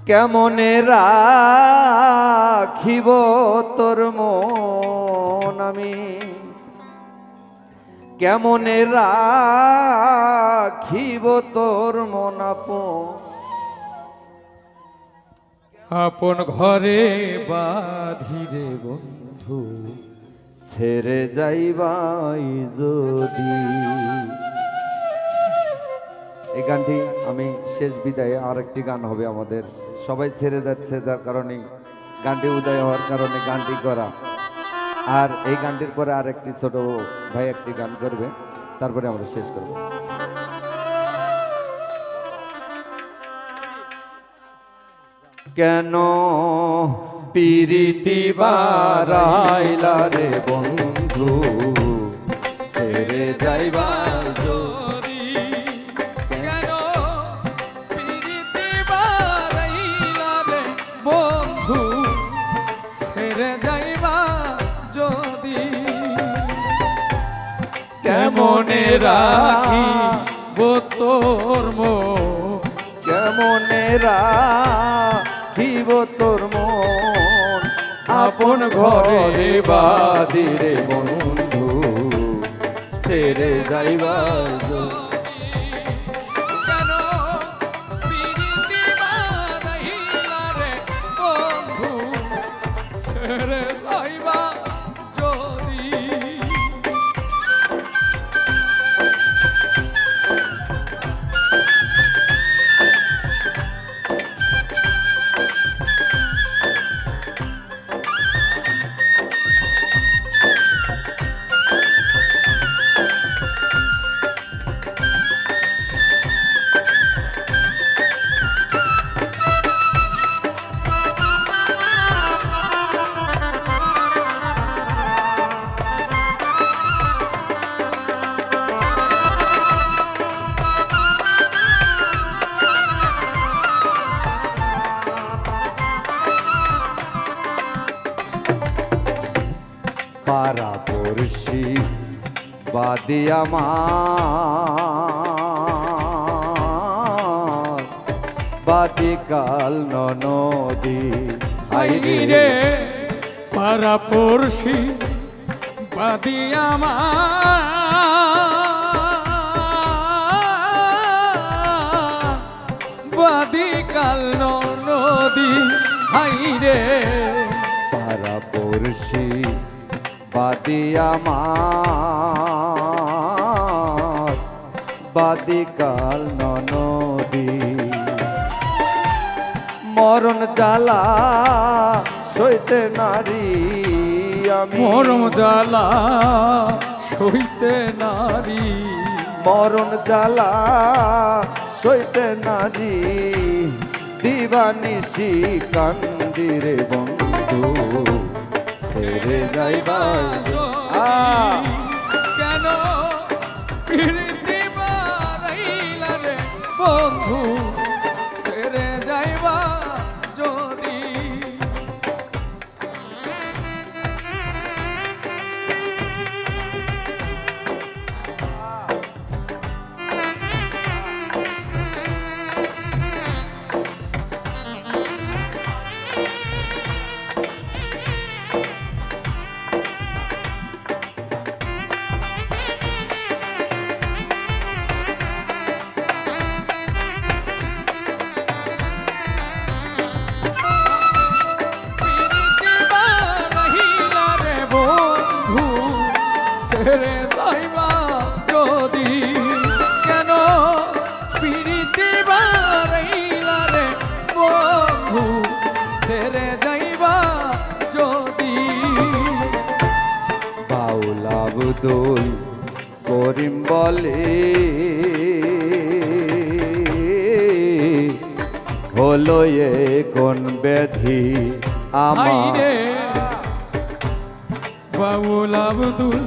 কেমনে রাখিব তোর মন আমি, কেমনে রাখিব তোর মন আপন ঘরে বাঁধিরে বন্ধু, ছেড়ে যাইবাই যদি। এই গানটি আমি শেষ বিদায়ে আরেকটি গান হবে আমাদের, সবাই ছেড়ে যাচ্ছে যার কারণে গানটি উদয় হওয়ার কারণে গানটি করা। আর এই গানটির পরে আরেকটি ছোট ভাই একটি গান করবে, তারপরে আমরা শেষ করব। কেন পিরিতি বারাইলা রে বন্ধু, ছেড়ে যাইবা যদি কেন পিরিতি বারাইলা রে বন্ধু, ছেড়ে যাইবা যদি। কেমনে রাখিব তোর মন, কেমনে রাখিব তোর মন, আপন ঘরে বাদিরে বন্ধু, ছেড়ে যাইবা কেন পিরিতি বারাইলা রে বন্ধু, ছেড়ে যাইবা যদি। পারা পড়শি বাদি আমার, বাদি কাল নদী আইরে পারা পড়শি বাদি আমার, বাদি কাল নদী আইরে পারা পড়শি বাদি আমার, বাদি কাল নদী। মরণ জ্বালা সইতে নারী আমি, মরম জ্বালা সইতে নারী, মরণ জ্বালা সইতে নারী, দিবানিশি কান্দিরে বন্ধু, ছেড়ে যাইবা কেন পিরিতি বারাইলা রে বন্ধু, ছেড়ে যাইবা যদি। পিরিতি বারাইলা রে বন্ধু, ছেড়ে যাইবা যদি। কেন পিরিতি বারাইলা রে বন্ধু, ছেড়ে যাইবা যদি। বাউল আব্দুল করিম বলে হলো এ কোন ব্যাধি আমার, আইরে বাউল আব্দুল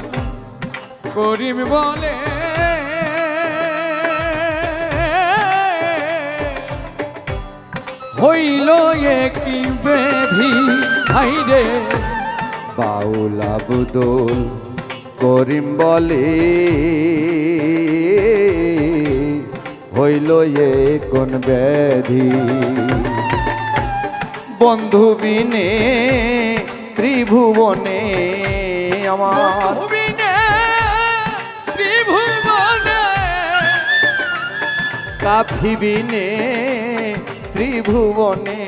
করিম বলে হইল একই ব্যাধি। আইরে বাউল আব্দুল করিম বলে হইল এ কোন ব্যাধি। বন্ধু বিনে ত্রিভুবনে আমার ভুবিনে ত্রিভুবনে কাফি বিনে ত্রিভুবনে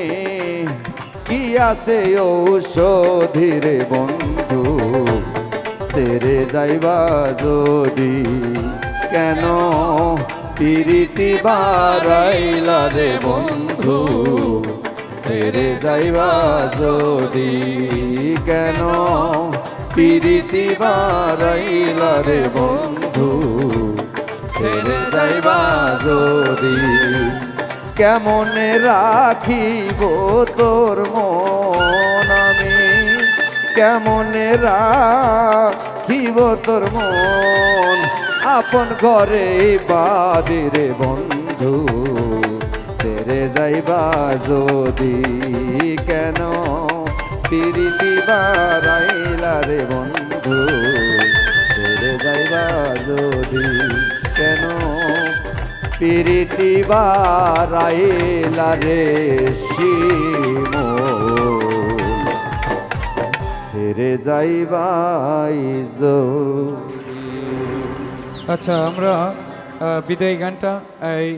কি আছে ঔষধি রে বন্ধু সেরে যাইবা যদি কেন পিরিতি বারাইলা রে বন্ধু সেরে যাইবা যদি কেন পিরিতি বারাইলা রে বন্ধু সেরে যাইবা যদি কেমনে রাখিব তোর মন আমি কেমনে রাখিব তোর মন আপন ঘরে বাদিরে বন্ধু সেরে যাইবা যদি কেন পিরিতি বারাইলা রে বন্ধু সেরে যাইবা যদি কেন পিরিতি বারাইলা রে শিম সেরে যাইবাই আচ্ছা আমরা বিদায় গানটা এই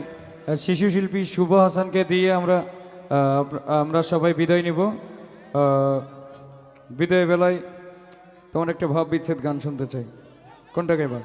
শিশু শিল্পী শুভ হাসানকে দিয়ে আমরা সবাই বিদায় নিব বিদায় বেলায় তোমার একটা ভাব বিচ্ছেদ গান শুনতে চাই কোনটা গাইবা